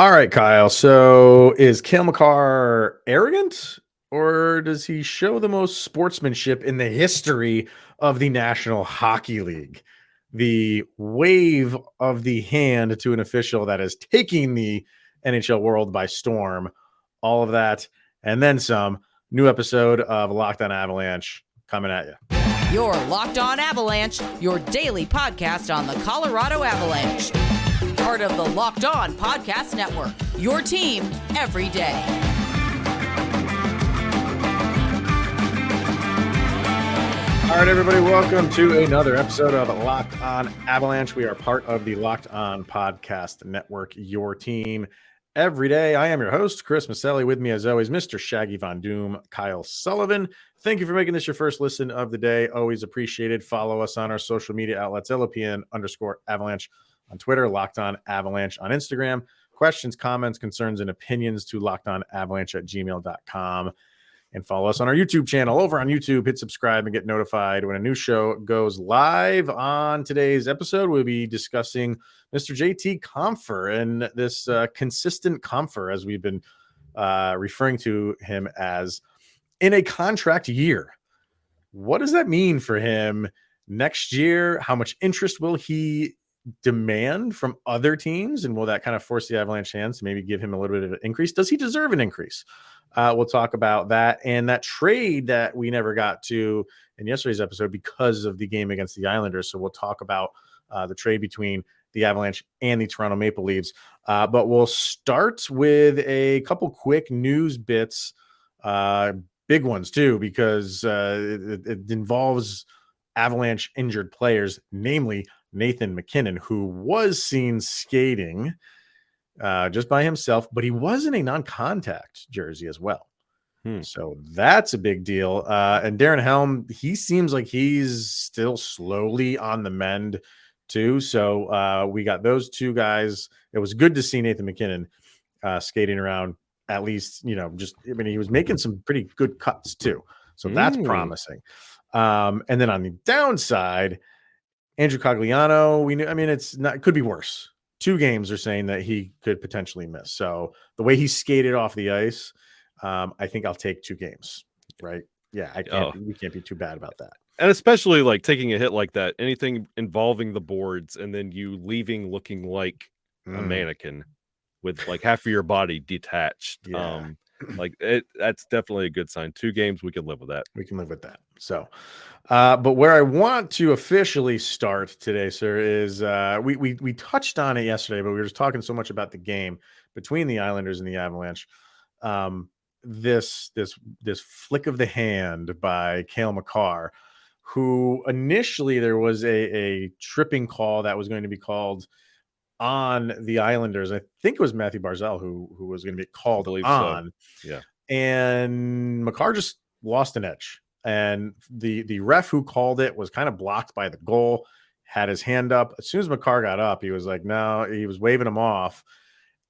All right, Kyle. So is Cale Makar arrogant, or does he show the most sportsmanship in the history of the National Hockey League? The wave of the hand to an official that is taking the NHL world by storm. All of that and then some. New episode of Locked On Avalanche coming at you. You're Locked On Avalanche, your daily podcast on the Colorado Avalanche. Part of the Locked On Podcast Network, your team every day. All right, everybody, welcome to another episode of Locked On Avalanche. We are part of the Locked On Podcast Network, your team every day. I am your host, Chris Maselli. With me, as always, Mr. Shaggy Von Doom, Kyle Sullivan. Thank you for making this your first listen of the day. Always appreciated. Follow us on our social media outlets, LOPN_Avalanche on Twitter, Locked On Avalanche on Instagram. Questions, comments, concerns, and opinions to lockedonavalanche@gmail.com. And follow us on our YouTube channel. Over on YouTube, hit subscribe and get notified when a new show goes live. On today's episode, we'll be discussing Mr. JT Compher and this consistent Compher, as we've been referring to him as, in a contract year. What does that mean for him next year? How much interest will he demand from other teams? And will that kind of force the Avalanche hands to maybe give him a little bit of an increase? Does he deserve an increase? We'll talk about that and that trade that we never got to in yesterday's episode because of the game against the Islanders. So we'll talk about the trade between the Avalanche and the Toronto Maple Leafs. But we'll start with a couple quick news bits, big ones too, because it involves Avalanche injured players, namely Nathan MacKinnon, who was seen skating just by himself, but he was in a non-contact jersey as well. So that's a big deal. And Darren Helm, he seems like he's still slowly on the mend too. So we got those two guys. It was good to see Nathan MacKinnon skating around, at least, he was making some pretty good cuts too. So that's promising. And then on the downside, Andrew Cogliano, it could be worse. 2 games are saying that he could potentially miss. So the way he skated off the ice, I think I'll take 2 games, right? Yeah, we can't be too bad about that. And especially like taking a hit like that, anything involving the boards and then you leaving looking like a mannequin with like half of your body detached. Yeah. That's definitely a good sign. 2 games, we can live with that. We can live with that. So, but where I want to officially start today, sir, is we touched on it yesterday, but we were just talking so much about the game between the Islanders and the Avalanche. This flick of the hand by Cale Makar, who initially there was a tripping call that was going to be called on the Islanders. I think it was Matthew Barzal who was going to be called on. So. Yeah. And Makar just lost an edge. And the ref who called it was kind of blocked by the goal, had his hand up. As soon as Makar got up, he was like, no, he was waving him off,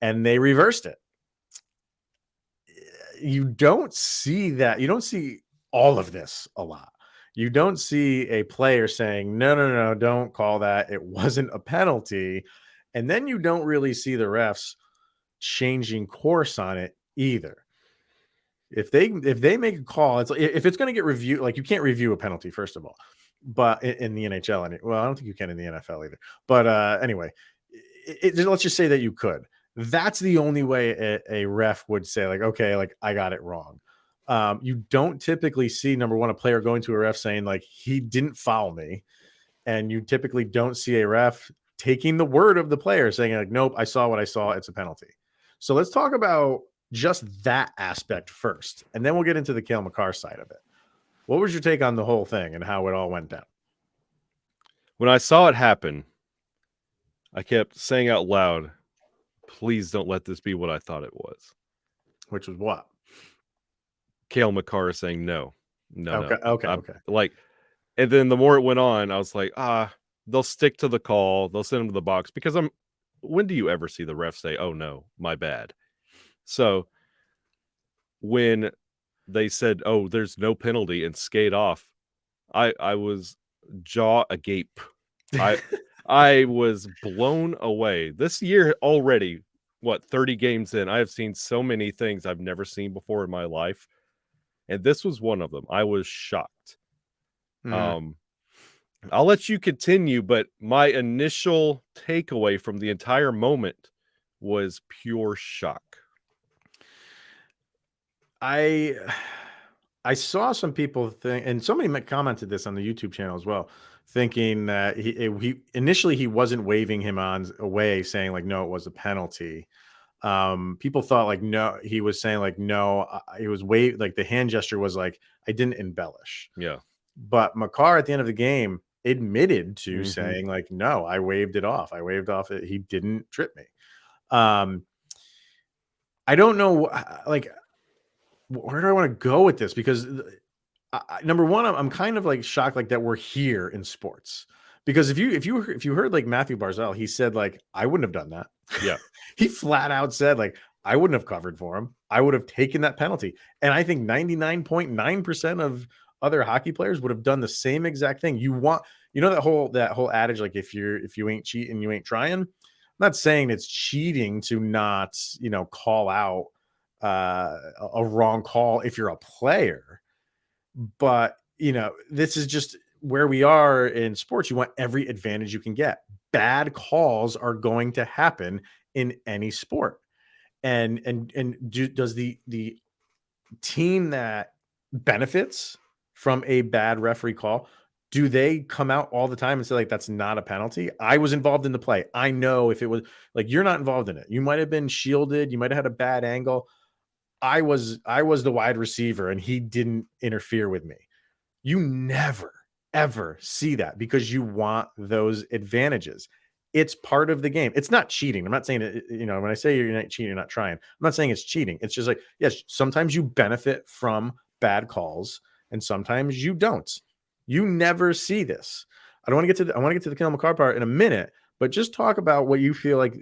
and they reversed it. You don't see that. You don't see all of this a lot. You don't see a player saying, no, don't call that. It wasn't a penalty. And then you don't really see the refs changing course on it either. If they make a call, it's like, if it's going to get reviewed, like, you can't review a penalty, first of all, but in the NHL, I don't think you can in the NFL either. But anyway, let's just say that you could. That's the only way a ref would say, like, okay, like, I got it wrong. You don't typically see, number one, a player going to a ref saying, like, he didn't foul me. And you typically don't see a ref taking the word of the player saying, like, nope, I saw what I saw. It's a penalty. So let's talk about just that aspect first, and then we'll get into the Cale Makar side of it. What was your take on the whole thing and how it all went down? When I saw it happen, I kept saying out loud, please don't let this be what I thought it was. Which was what? Cale Makar saying no. Okay. Like, and then the more it went on, I was like, they'll stick to the call. They'll send him to the box, because when do you ever see the ref say, oh no, my bad? So when they said, oh, there's no penalty, and skate off, I was jaw agape. I was blown away. This year already, 30 games in, I have seen so many things I've never seen before in my life. And this was one of them. I was shocked. Mm. I'll let you continue, but my initial takeaway from the entire moment was pure shock. I saw some people think, and somebody commented this on the YouTube channel as well, thinking that he initially he wasn't waving him on away, saying like no, it was a penalty. People thought like no, he was saying like no, it was wave, like the hand gesture was like I didn't embellish. Yeah. But Makar at the end of the game admitted to Mhm. saying like no, I waved it off. I waved off it. He didn't trip me. I don't know, like where do I want to go with this? Because number one, I'm kind of like shocked like that we're here in sports. Because if you heard like Matthew Barzell, he said like I wouldn't have done that. Yeah. He flat out said like I wouldn't have covered for him. I would have taken that penalty. And I think 99.9% of other hockey players would have done the same exact thing. You know that whole adage like if you ain't cheating, you ain't trying. I'm not saying it's cheating to not, call out a wrong call if you're a player, but this is just where we are in sports. You want every advantage you can get. Bad calls are going to happen in any sport, does the team that benefits from a bad referee call, do they come out all the time and say like that's not a penalty? I was involved in the play. I know if it was like you're not involved in it. You might have been shielded, you might have had a bad angle. I was the wide receiver and he didn't interfere with me. You never ever see that because you want those advantages. It's part of the game. It's not cheating. I'm not saying it, when I say you're not cheating, you're not trying. I'm not saying it's cheating. It's just like, yes, sometimes you benefit from bad calls and sometimes you don't. You never see this. I want to get to the Cale Makar part in a minute, but just talk about what you feel like,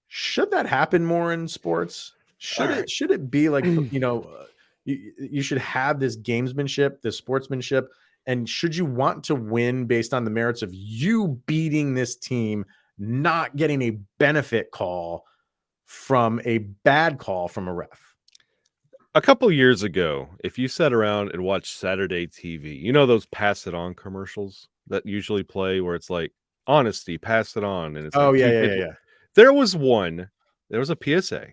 should that happen more in sports? Should it be like, you should have this gamesmanship, this sportsmanship, and should you want to win based on the merits of you beating this team, not getting a benefit call from a bad call from a ref? A couple years ago, if you sat around and watched Saturday TV, those pass it on commercials that usually play where it's like honesty, pass it on, and it's like Yeah. There was a PSA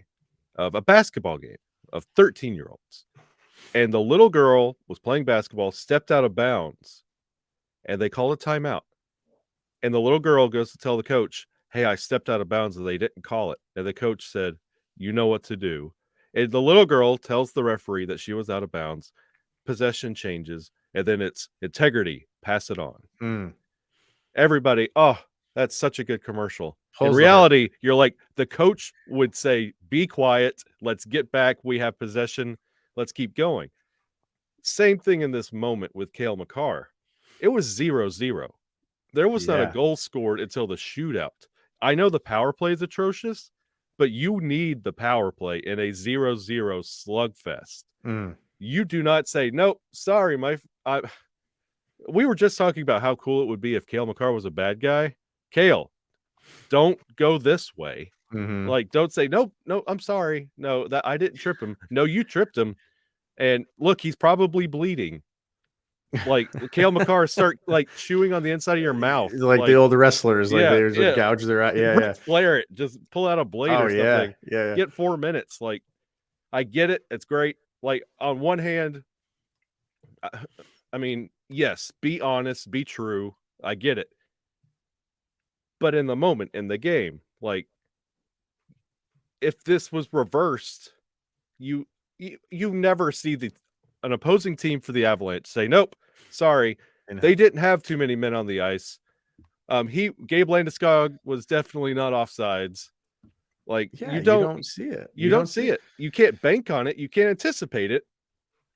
of a basketball game of 13-year-olds. And the little girl was playing basketball, stepped out of bounds, and they call a timeout. And the little girl goes to tell the coach, hey, I stepped out of bounds and they didn't call it. And the coach said, you know what to do. And the little girl tells the referee that she was out of bounds. Possession changes. And then it's integrity. Pass it on. Mm. Everybody, oh, that's such a good commercial. Pulls in reality, you're like, the coach would say, be quiet. Let's get back. We have possession. Let's keep going. Same thing in this moment with Cale Makar. It was 0-0. There was not a goal scored until the shootout. I know the power play is atrocious, but you need the power play in a 0-0 slugfest. Mm. You do not say, nope, sorry, we were just talking about how cool it would be if Cale Makar was a bad guy. Cale, don't go this way. Mm-hmm. Like, don't say, nope, I'm sorry. No, that I didn't trip him. No, you tripped him. And look, he's probably bleeding. Like Cale Makar start like chewing on the inside of your mouth, like the old wrestlers, like they just gouge their eye. Yeah. Flare it, just pull out a blade or something. Yeah. Get 4 minutes. Like, I get it. It's great. Like, on one hand, I mean, yes, be honest, be true. I get it. But in the moment, in the game, like, if this was reversed, you never see an opposing team for the Avalanche say, nope, sorry, they didn't have too many men on the ice. Gabe Landeskog was definitely not offsides. Like, you don't see it. You don't see it. You can't bank on it. You can't anticipate it.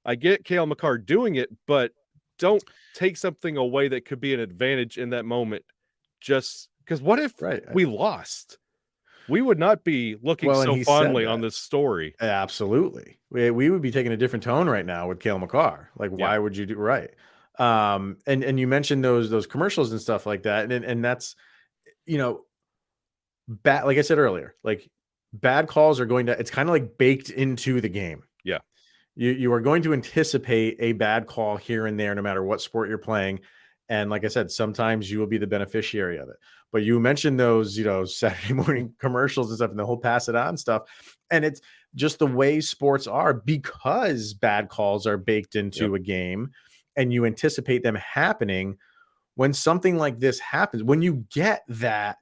I get Cale Makar doing it, but don't take something away that could be an advantage in that moment. Just because what if we lost? We would not be looking so fondly on this story. Absolutely. We would be taking a different tone right now with Cale Makar. Like, why would you do right? And you mentioned those commercials and stuff like that. And that's, like I said earlier, like bad calls are going to, it's kind of like baked into the game. Yeah. You are going to anticipate a bad call here and there, no matter what sport you're playing. And like I said, sometimes you will be the beneficiary of it. But you mentioned those, Saturday morning commercials and stuff and the whole pass it on stuff. And it's just the way sports are, because bad calls are baked into a game and you anticipate them happening. When something like this happens, when you get that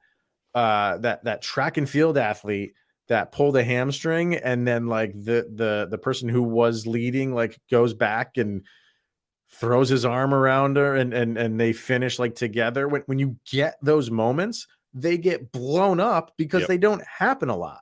that track and field athlete that pulled a hamstring, and then like the person who was leading like goes back and throws his arm around her, and they finish like together. When you get those moments, they get blown up because they don't happen a lot.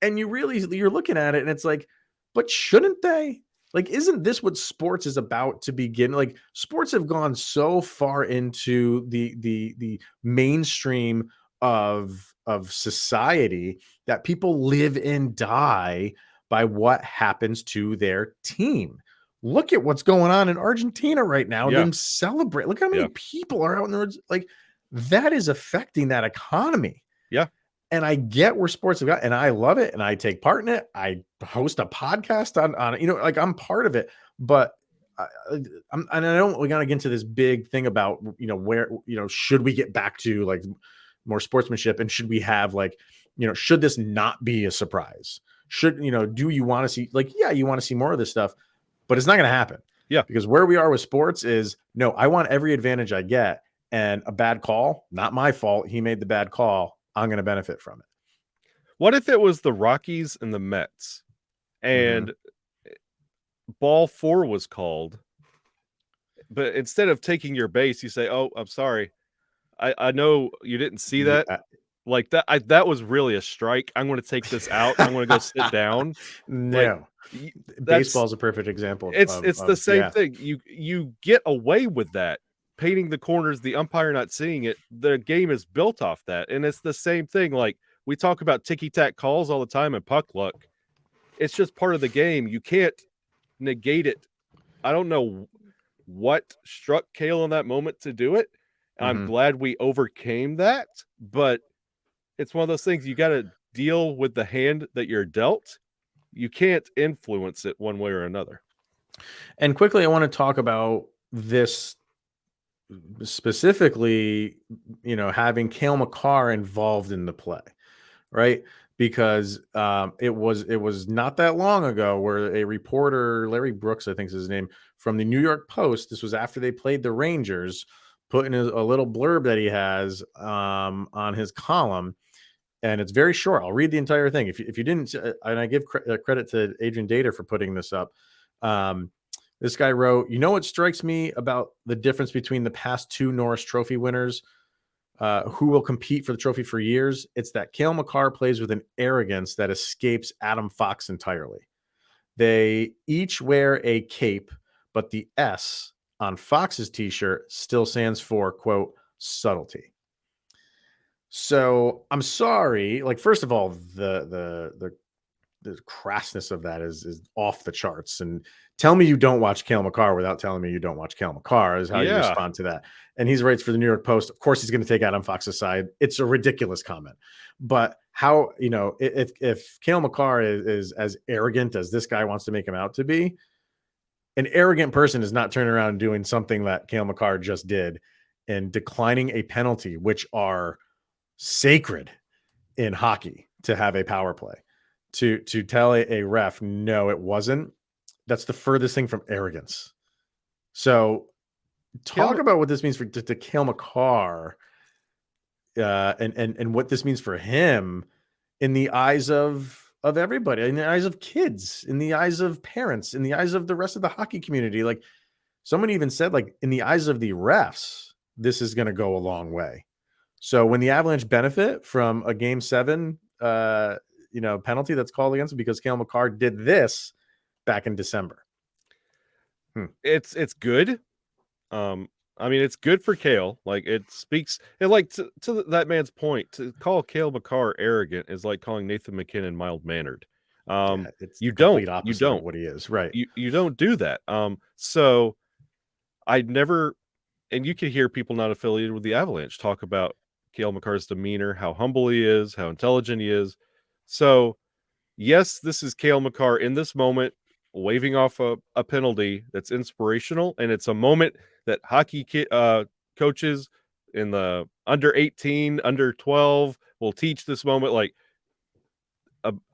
And you're looking at it and it's like, but shouldn't they? Like, isn't this what sports is about to begin? Like, sports have gone so far into the mainstream of society that people live and die by what happens to their team. Look at what's going on in Argentina right now. Them celebrate. Look how many people are out in the roads. Like, that is affecting that economy. Yeah. And I get where sports have got, and I love it, and I take part in it. I host a podcast on it, like I'm part of it. But we got to get into this big thing about where should we get back to like more sportsmanship, and should we have like should this not be a surprise? Should do you want to see you want to see more of this stuff, but it's not going to happen. Yeah, because where we are with sports is no, I want every advantage I get, and a bad call, not my fault. He made the bad call. I'm going to benefit from it. What if it was the Rockies and the Mets and ball 4 was called, but instead of taking your base, you say, "Oh, I'm sorry. I know you didn't see that. Like that, that was really a strike. I'm going to take this out. I'm going to go sit down." No, baseball's a perfect example. It's the same thing. You get away with that. Painting the corners, the umpire not seeing it, the game is built off that. And it's the same thing. Like we talk about ticky-tack calls all the time and puck luck. It's just part of the game. You can't negate it. I don't know what struck Cale in that moment to do it. I'm glad we overcame that, but it's one of those things you got to deal with the hand that you're dealt. You can't influence it one way or another. And quickly, I want to talk about this specifically, having Cale Makar involved in the play, right? Because it was not that long ago where a reporter, Larry Brooks, I think is his name, from the New York Post, this was after they played the Rangers, put in a little blurb that he has on his column, and it's very short. I'll read the entire thing. If you didn't, and I give credit to Adrian Dater for putting this up. This guy wrote, what strikes me about the difference between the past 2 Norris Trophy winners who will compete for the trophy for years? It's that Cale Makar plays with an arrogance that escapes Adam Fox entirely. They each wear a cape, but the S on Fox's t-shirt still stands for, quote, subtlety. So I'm sorry. Like, first of all, the crassness of that is off the charts. And tell me you don't watch Cale Makar without telling me you don't watch Cale Makar is how you respond to that. And he writes for the New York Post. Of course, he's going to take Adam Fox's side. It's a ridiculous comment. But how, if Cale Makar is as arrogant as this guy wants to make him out to be, an arrogant person is not turning around and doing something that Cale Makar just did and declining a penalty, which are sacred in hockey, to have a power play. To tell a ref, no, it wasn't. That's the furthest thing from arrogance. So talk about what this means to Cale Makar, and what this means for him in the eyes of everybody, in the eyes of kids, in the eyes of parents, in the eyes of the rest of the hockey community. Like, someone even said, like, in the eyes of the refs, this is going to go a long way. So when the Avalanche benefit from a Game 7 penalty that's called against them because Cale Makar did this back in December. It's good. It's good for Cale. Like, it speaks, and like to that man's point, to call Cale Makar arrogant is like calling Nathan McKinnon mild-mannered. It's you don't of what he is, right? You don't do that. So I'd never, and you can hear people not affiliated with the Avalanche talk about Cale Makar's demeanor, how humble he is, how intelligent he is. So, yes, this is Cale Makar in this moment, waving off a penalty that's inspirational, and it's a moment that hockey coaches in the under 18, under 12 will teach this moment, like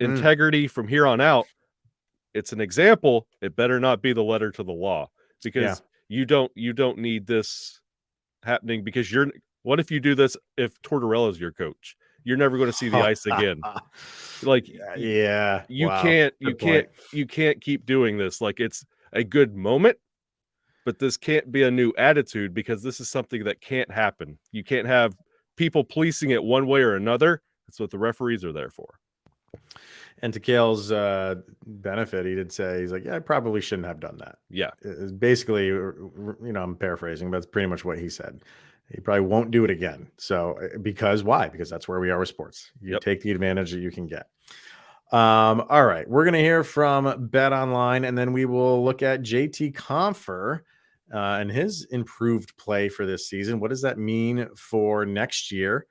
integrity from here on out. It's an example. It better not be the letter to the law, because you don't need this happening, because what if you do this if Tortorella's your coach? You're never going to see the ice again. Like, you can't keep doing this. Like, it's a good moment, but this can't be a new attitude, because this is something that can't happen. You can't have people policing it one way or another. That's what the referees are there for. And to Cale's benefit, he did say, he's like, yeah, I probably shouldn't have done that. Yeah. It's basically, I'm paraphrasing, but it's pretty much what he said. He probably won't do it again. So, why? Because that's where we are with sports. You take the advantage that you can get. All right. We're going to hear from Bet Online, and then we will look at JT Compher and his improved play for this season. What does that mean for next year?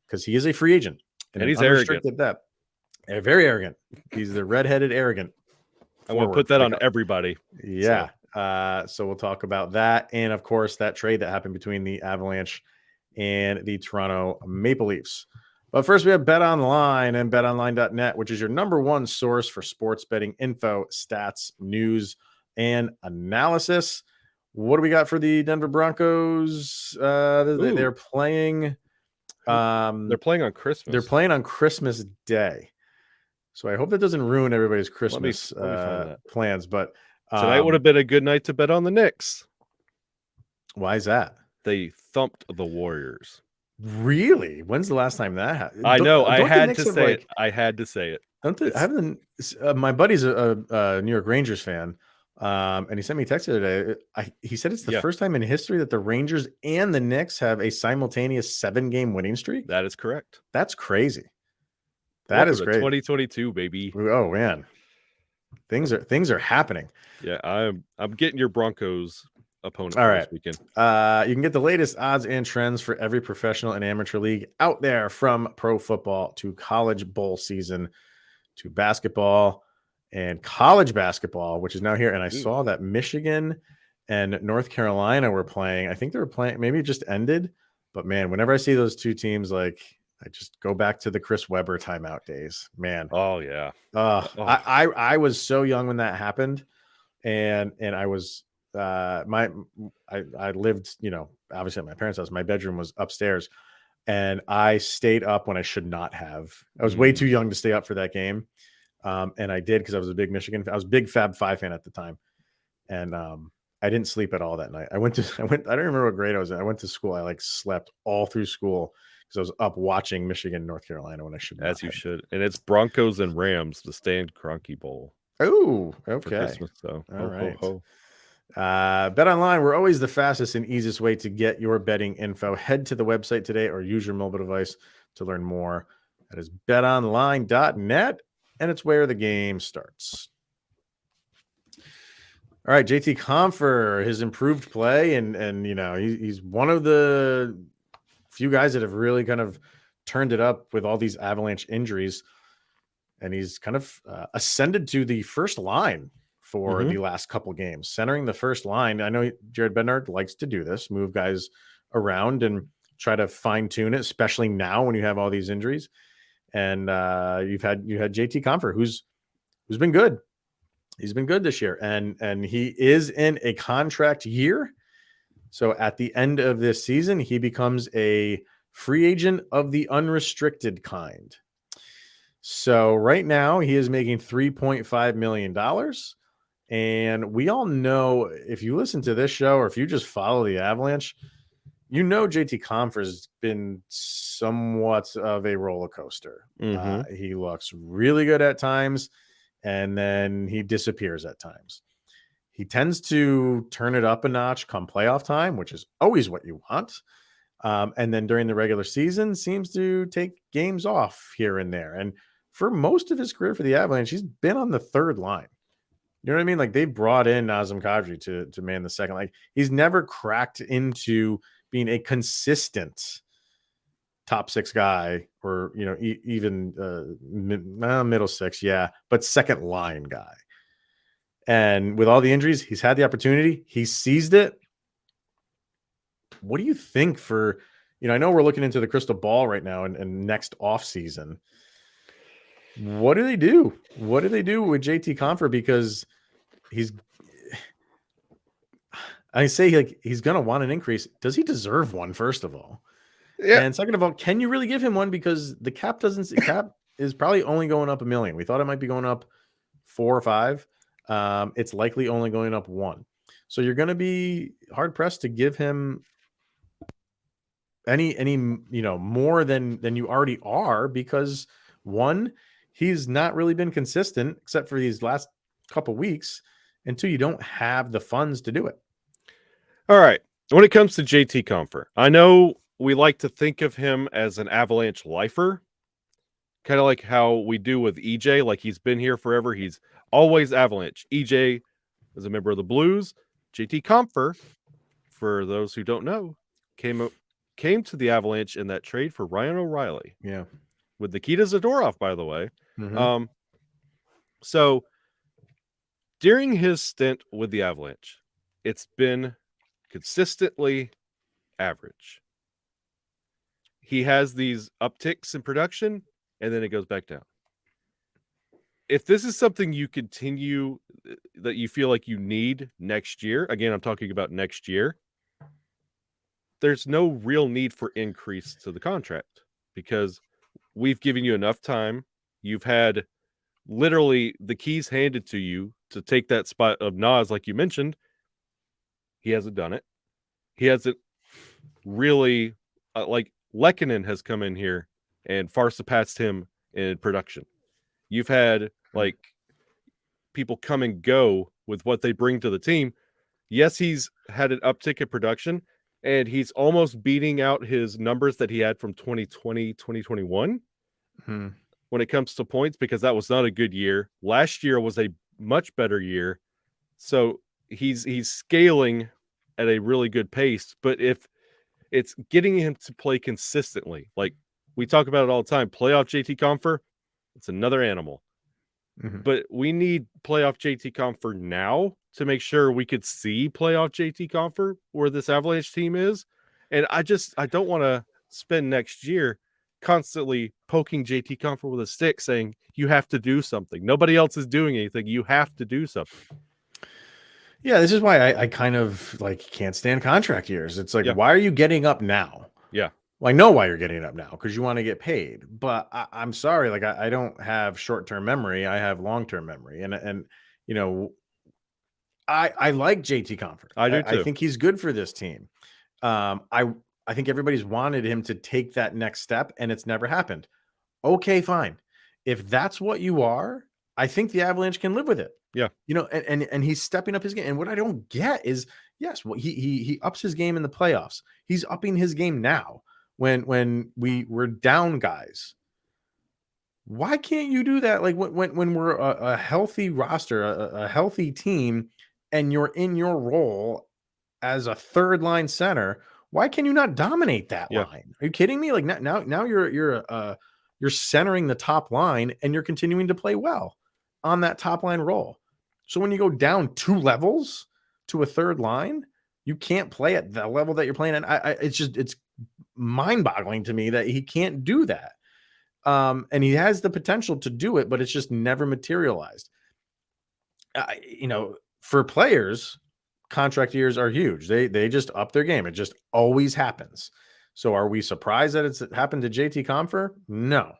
Because he is a free agent. And he's arrogant. Very arrogant. He's the redheaded arrogant. I want to put that on everybody. Yeah. So we'll talk about that. And of course, that trade that happened between the Avalanche and the Toronto Maple Leafs. But first, we have Bet Online and betonline.net, which is your number one source for sports betting info, stats, news, and analysis. What do we got for the Denver Broncos? They're playing. They're playing on Christmas. They're playing on Christmas Day. So I hope that doesn't ruin everybody's Christmas plans. But tonight would have been a good night to bet on the Knicks. Why is that? They thumped the Warriors. Really? When's the last time that happened? I know. I had to say it. I had to say it. My buddy's a New York Rangers fan, and he sent me a text the other day. He said it's the first time in history that the Rangers and the Knicks have a simultaneous 7-game winning streak. That is correct. That's crazy. That is great. 2022, baby. Oh man, things are happening. Yeah, I'm getting your Broncos opponent this weekend. You can get the latest odds and trends for every professional and amateur league out there, from pro football to college bowl season to basketball and college basketball, which is now here. And I saw that Michigan and North Carolina were playing. I think they were playing, maybe it just ended, but man, whenever I see those two teams, like, I just go back to the Chris Webber timeout days, man. Oh yeah. I was so young when that happened. And I was, I lived, obviously at my parents' house. My bedroom was upstairs, and I stayed up when I should not have. I was way too young to stay up for that game. And I did, because I was a big Michigan fan. I was a big Fab Five fan at the time. And I didn't sleep at all that night. I don't remember what grade I was in. I went to school. I slept all through school, because I was up watching Michigan, North Carolina when I should not. As you should. And it's Broncos and Rams, the Stan Kroenke Bowl. Oh, okay. For Christmas, so all right. Bet Online, we're always the fastest and easiest way to get your betting info. Head to the website today or use your mobile device to learn more. That is betonline.net, and it's where the game starts. All right, JT Compher, his improved play, and he's one of the few guys that have really kind of turned it up with all these Avalanche injuries, and he's kind of ascended to the first line for the last couple games, centering the first line. I know Jared Bednar likes to do this, move guys around and try to fine tune it, especially now when you have all these injuries. And you had JT Compher, who's been good. He's been good this year, and he is in a contract year. So at the end of this season, he becomes a free agent of the unrestricted kind. So right now he is making $3.5 million. And we all know, if you listen to this show or if you just follow the Avalanche, JT Compher has been somewhat of a roller coaster. He looks really good at times, and then he disappears at times. He tends to turn it up a notch come playoff time, which is always what you want. And then during the regular season, seems to take games off here and there. And for most of his career for the Avalanche, he's been on the third line. You know what I mean? Like, they brought in Nazem Kadri to man the second. Like, he's never cracked into being a consistent top 6 guy or even middle six, but second line guy. And with all the injuries, he's had the opportunity. He seized it. What do you think for, I know we're looking into the crystal ball right now and next off season. What do they do? What do they do with JT Compher? Because I say like he's going to want an increase. Does he deserve one, first of all? Yeah. And second of all, can you really give him one? Because the cap is probably only going up $1 million. We thought it might be going up 4 or 5. It's likely only going up 1. So you're going to be hard pressed to give him any more than you already are, because one, he's not really been consistent except for these last couple weeks, and two, you don't have the funds to do it. All right. When it comes to JT Compher, I know we like to think of him as an Avalanche lifer, kind of like how we do with EJ. Like, he's been here forever. He's always Avalanche. EJ is a member of the Blues. JT Compher, for those who don't know, came to the Avalanche in that trade for Ryan O'Reilly. Yeah. With Nikita Zadorov, by the way. Mm-hmm. So during his stint with the Avalanche, it's been consistently average. He has these upticks in production, and then it goes back down. If this is something you continue, that you feel like you need next year, again, I'm talking about next year, there's no real need for increase to the contract, because we've given you enough time. You've had literally the keys handed to you to take that spot of Nas, like you mentioned. He hasn't done it. He hasn't really, like Lehkonen has come in here and far surpassed him in production. You've had like people come and go with what they bring to the team. Yes, he's had an uptick in production, and he's almost beating out his numbers that he had from 2020, 2021 when it comes to points, because that was not a good year. Last year was a much better year. So he's scaling at a really good pace. But if it's getting him to play consistently, like we talk about it all the time, playoff JT Compher, it's another animal. But we need playoff JT Compher now to make sure we could see playoff JT Compher where this Avalanche team is. And I don't want to spend next year constantly poking JT Compher with a stick saying, you have to do something. Nobody else is doing anything. You have to do something. Yeah, this is why I kind of like can't stand contract years. It's like, why are you getting up now? Yeah. Well, I know why you're getting up now, because you want to get paid. But I'm sorry, like I don't have short-term memory. I have long-term memory, and I like JT Compher. I do too. I think he's good for this team. I think everybody's wanted him to take that next step, and it's never happened. Okay, fine. If that's what you are, I think the Avalanche can live with it. Yeah. And he's stepping up his game. And what I don't get is, yes, well, he ups his game in the playoffs. He's upping his game now when we were down guys. Why can't you do that? Like when we're a healthy roster, a healthy team, and you're in your role as a third line center, why can you not dominate that line? Are you kidding me? Like now you're centering the top line, and you're continuing to play well on that top line role. So when you go down 2 levels to a third line, you can't play at the level that you're playing at. It's mind-boggling to me that he can't do that. And he has the potential to do it, but it's just never materialized. For players, contract years are huge. They just up their game. It just always happens. So are we surprised that it's happened to JT Compher? No.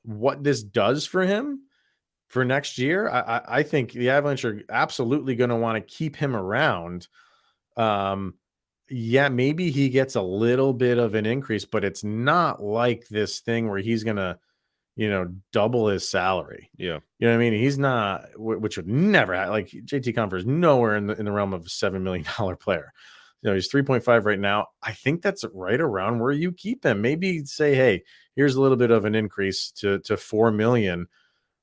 What this does for him for next year, I think the Avalanche are absolutely going to want to keep him around. Maybe he gets a little bit of an increase, but it's not like this thing where he's going to, double his salary. Yeah. You know what I mean? He's not, which would never happen. Like JT Compher is nowhere in the realm of a $7 million player. He's 3.5 right now. I think that's right around where you keep him. Maybe say, hey, here's a little bit of an increase to 4 million.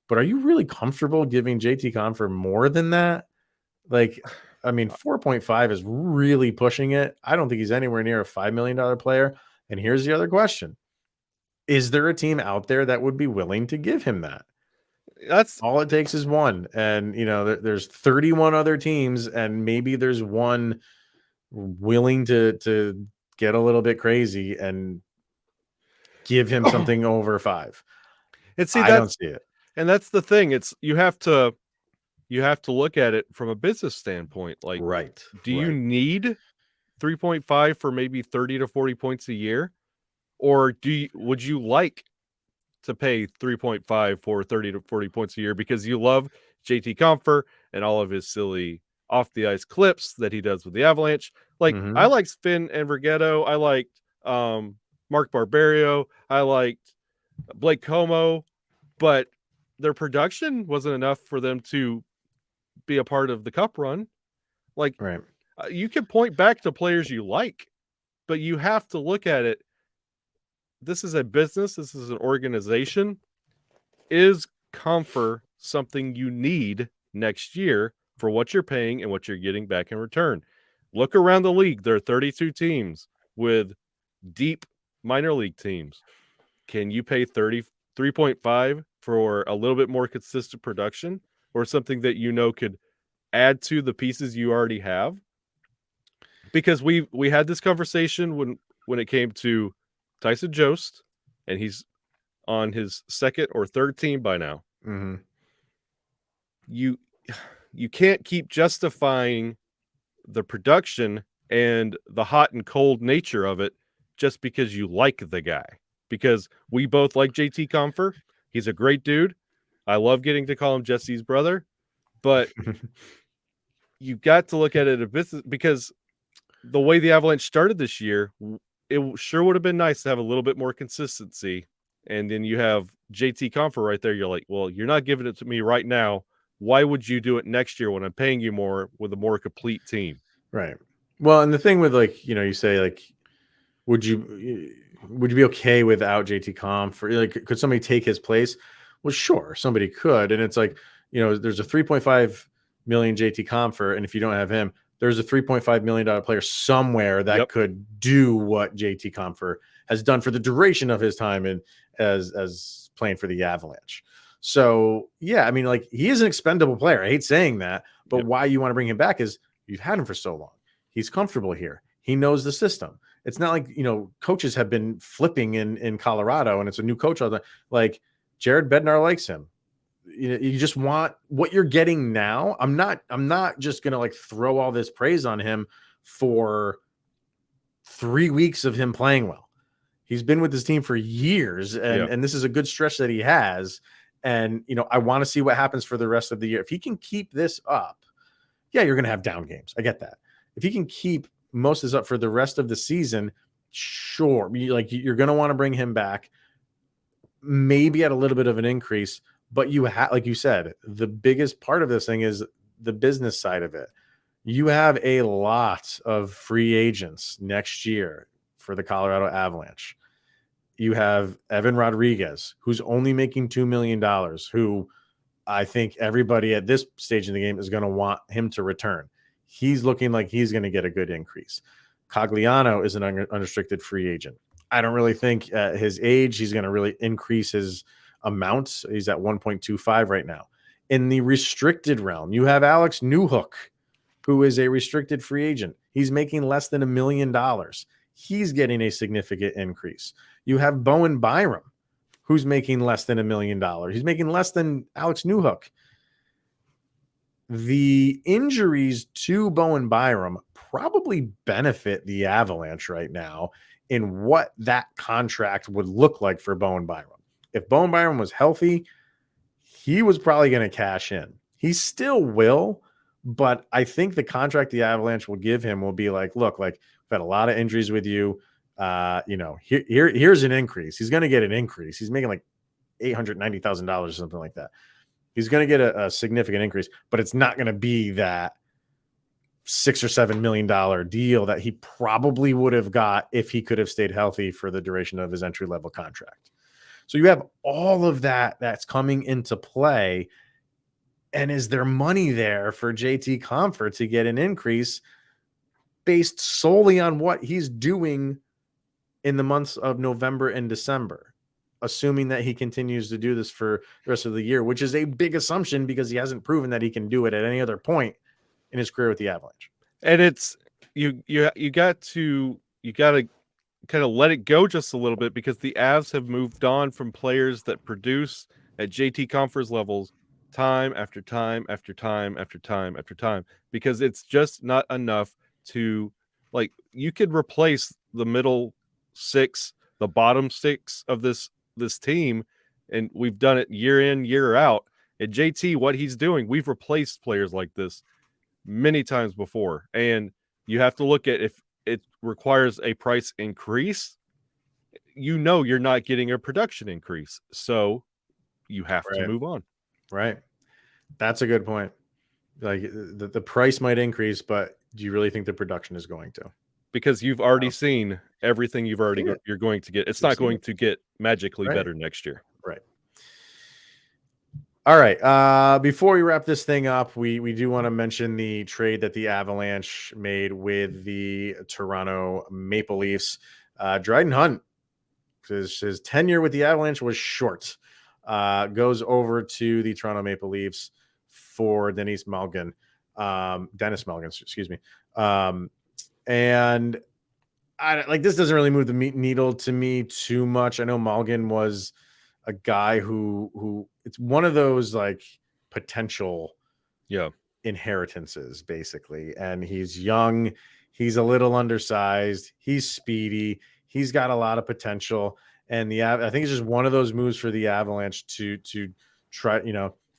But are you really comfortable giving JT Compher more than that? Like, I mean, 4.5 is really pushing it. I don't think he's anywhere near a $5 million player. And here's the other question. Is there a team out there that would be willing to give him that? That's All it takes is one. And, there's 31 other teams, and maybe there's one willing to get a little bit crazy and give him something over 5. and see I don't see it. that's the thing. It's you have to look at it from a business standpoint. Like, Right. do you need 3.5 for maybe 30 to 40 points a year? Or would you like to pay 3.5 for 30 to 40 points a year because you love JT Compher and all of his silly off the ice clips that he does with the Avalanche? Like, I liked Finn and Vergetto. I liked Mark Barberio. I liked Blake Como, but their production wasn't enough for them to be a part of the cup run. Like, Right. You can point back to players you like, but you have to look at it. This is a business. This is an organization. Is Compher something you need next year for what you're paying and what you're getting back in return? Look around the league. There are 32 teams with deep minor league teams. Can you pay 33.5 for a little bit more consistent production or something that could add to the pieces you already have? Because we had this conversation when it came to Tyson Jost, and he's on his second or third team by now. Mm-hmm. You can't keep justifying the production and the hot and cold nature of it just because you like the guy. Because we both like JT Compher. He's a great dude. I love getting to call him Jesse's brother. But you got to look at it a business, because the way the Avalanche started this year, it sure would have been nice to have a little bit more consistency. And then you have JT Compher right there. You're like, well, you're not giving it to me right now. Why would you do it next year when I'm paying you more with a more complete team? Right. Well, and the thing with, like, you say, like, would you be okay without JT Compher? Like, could somebody take his place? Well, sure, somebody could. And it's like, there's a 3.5 million JT Compher, and if you don't have him, there's a $3.5 million player somewhere that could do what JT Compher has done for the duration of his time and as playing for the Avalanche. So, yeah, I mean, like, he is an expendable player. I hate saying that, but why you want to bring him back is you've had him for so long. He's comfortable here. He knows the system. It's not like, coaches have been flipping in Colorado and it's a new coach all the time. Like, Jared Bednar likes him. You just want what you're getting now. I'm not just going to, like, throw all this praise on him for 3 weeks of him playing well. He's been with this team for years, and this is a good stretch that he has. And, I want to see what happens for the rest of the year. If he can keep this up, you're going to have down games. I get that. If he can keep most of this up for the rest of the season, sure. You're going to want to bring him back, maybe at a little bit of an increase. But you have, like you said, the biggest part of this thing is the business side of it. You have a lot of free agents next year for the Colorado Avalanche. You have Evan Rodriguez, who's only making $2 million, who I think everybody at this stage in the game is going to want him to return. He's looking like he's going to get a good increase. Cogliano is an unrestricted free agent. I don't really think at his age he's going to really increase his amount. He's at 1.25 right now. In the restricted realm, you have Alex Newhook, who is a restricted free agent. He's making less than $1 million. He's getting a significant increase. You have Bowen Byram, who's making less than $1 million. He's making less than Alex Newhook. The injuries to Bowen Byram probably benefit the Avalanche right now in what that contract would look like for Bowen Byram. If Bowen Byram was healthy, he was probably going to cash in. He still will, but I think the contract the Avalanche will give him will be like, look, like, we've had a lot of injuries with you. Here's an increase. He's going to get an increase. He's making like $890,000 or something like that. He's going to get a significant increase, but it's not going to be that $6 or $7 million deal that he probably would have got if he could have stayed healthy for the duration of his entry-level contract. So you have all of that that's coming into play. And is there money there for JT Compher to get an increase based solely on what he's doing in the months of November and December? assuming that he continues to do this for the rest of the year, which is a big assumption because he hasn't proven that he can do it at any other point in his career with the Avalanche. And it's you got to kind of let it go just a little bit because the Avs have moved on from players that produce at JT Compher's levels time after time after time after time after time, because it's just not enough to, like, you could replace the middle six, the bottom six of this team, and we've done it year in, year out. At JT, what he's doing, we've replaced players like this many times before, and you have to look at if it requires a price increase, you're not getting a production increase, so you have to move on. Right. That's a good point. Like the price might increase, but do you really think the production is going to? Because you've already seen everything you're going to get. It's not going to get magically better next year. Right. All right. Before we wrap this thing up, we do want to mention the trade that the Avalanche made with the Toronto Maple Leafs. Dryden Hunt, his tenure with the Avalanche was short. Goes over to the Toronto Maple Leafs for Dennis Malgin, excuse me. And this doesn't really move the needle to me too much. I know Malgin was a guy who it's one of those like potential inheritances basically. And he's young, he's a little undersized, he's speedy, he's got a lot of potential. And I think it's just one of those moves for the Avalanche to try,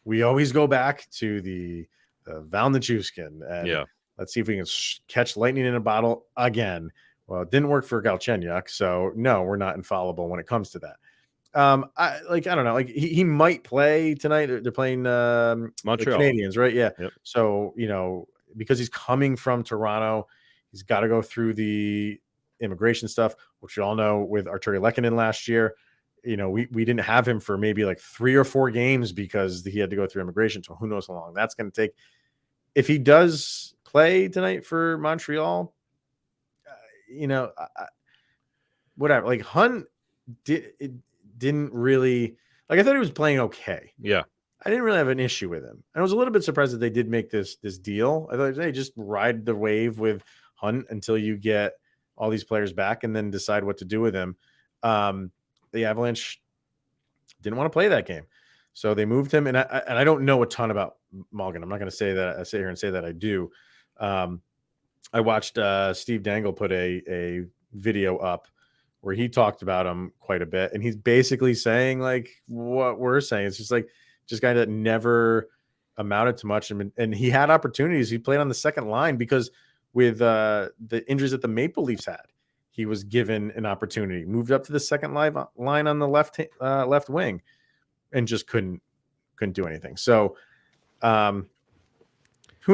we always go back to the Val Nichushkin and let's see if we can catch lightning in a bottle again. Well, it didn't work for Galchenyuk, so no, we're not infallible when it comes to that. I don't know. Like he might play tonight. They're playing Montreal. The Canadians, right? Yeah. Yep. So because he's coming from Toronto, he's got to go through the immigration stuff, which we all know with Arturi Lehkonen last year. We didn't have him for maybe like 3 or 4 games because he had to go through immigration. So who knows how long that's going to take. If he does play tonight for Montreal, whatever. Like Hunt didn't really I thought he was playing okay. Yeah. I didn't really have an issue with him. And I was a little bit surprised that they did make this deal. I thought, hey, just ride the wave with Hunt until you get all these players back and then decide what to do with him. The Avalanche didn't want to play that game. So they moved him. And I don't know a ton about Malgin. I'm not going to say that I sit here and say that I do. I watched Steve Dangle put a video up where he talked about him quite a bit. And he's basically saying like what we're saying. It's just like, just guy that never amounted to much. And he had opportunities. He played on the second line because with the injuries that the Maple Leafs had, he was given an opportunity, moved up to the second line on the left wing and just couldn't do anything. So who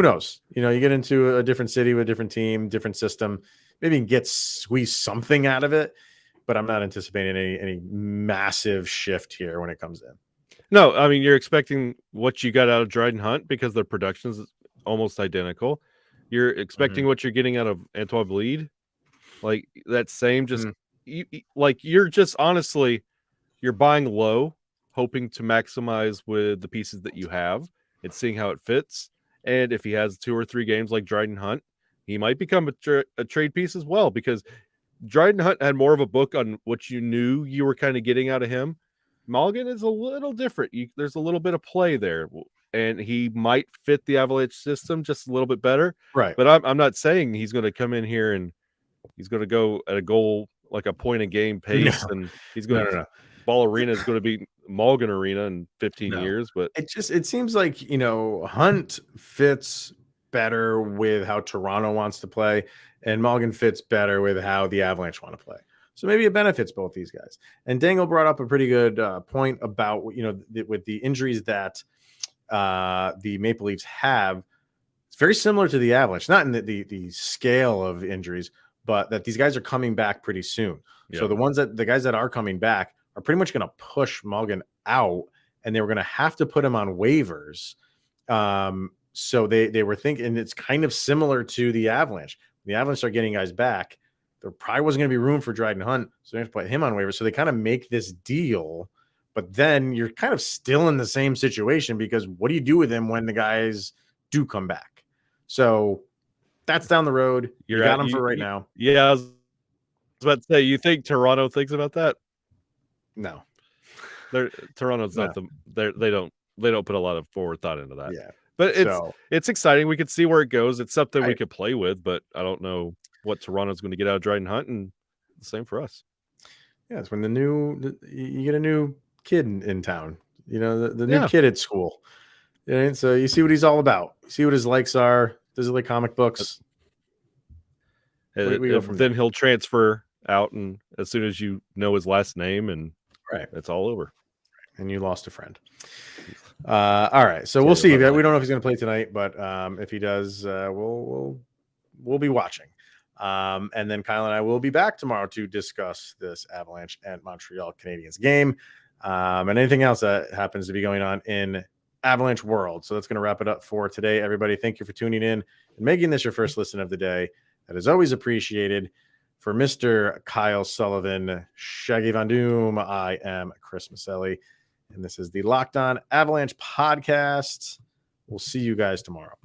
knows? You get into a different city with a different team, different system, maybe you can squeeze something out of it, but I'm not anticipating any massive shift here when it comes in. No, I mean, you're expecting what you got out of Dryden Hunt because their production is almost identical. You're expecting what you're getting out of Antoine Bleed, like that same. Just you're just honestly, you're buying low, hoping to maximize with the pieces that you have and seeing how it fits. And if he has 2 or 3 games like Dryden Hunt, he might become a trade piece as well, because Dryden Hunt had more of a book on what you knew you were kind of getting out of him. Malgin is a little different. There's a little bit of play there, and he might fit the Avalanche system just a little bit better. Right. But I'm not saying he's going to come in here and he's going to go at a goal like a point a game pace, and he's going to Ball Arena is going to be Malgin Arena in 15 years. But it seems like Hunt fits better with how Toronto wants to play, and Malgin fits better with how the Avalanche want to play. So maybe it benefits both these guys. And Dangle brought up a pretty good point about, with the injuries that the Maple Leafs have, it's very similar to the Avalanche, not in the scale of injuries, but that these guys are coming back pretty soon. Yeah. So the guys that are coming back are pretty much going to push Malgin out, and they were going to have to put him on waivers. So they were thinking, and it's kind of similar to the Avalanche. The Avalanche are getting guys back. there probably wasn't going to be room for Dryden Hunt, so they have to put him on waivers. So they kind of make this deal, but then you're kind of still in the same situation because what do you do with him when the guys do come back? So that's down the road. You got him for right now. Yeah, I was about to say, you think Toronto thinks about that? No, Toronto's not they don't put a lot of forward thought into that. Yeah, but it's exciting. We could see where it goes. It's something we could play with, but I don't know what Toronto's going to get out of Dryden Hunt, and the same for us. Yeah, it's when you get a new kid in town. You know, the new kid at school. And so you see what he's all about. See what his likes are. Does he like comic books? Then he'll transfer out, and as soon as you know his last name, and it's all over. And you lost a friend. All right, so we'll see. We don't know if he's going to play tonight, but if he does, we'll be watching. And then Kyle and I will be back tomorrow to discuss this Avalanche and Montreal Canadiens game, and anything else that happens to be going on in Avalanche world. So that's going to wrap it up for today, everybody. Thank you for tuning in and making this your first listen of the day. That is always appreciated. For Mr. Kyle Sullivan, Shaggy Von Doom, I am Chris Maselli, and this is the Locked On Avalanche podcast. We'll see you guys tomorrow.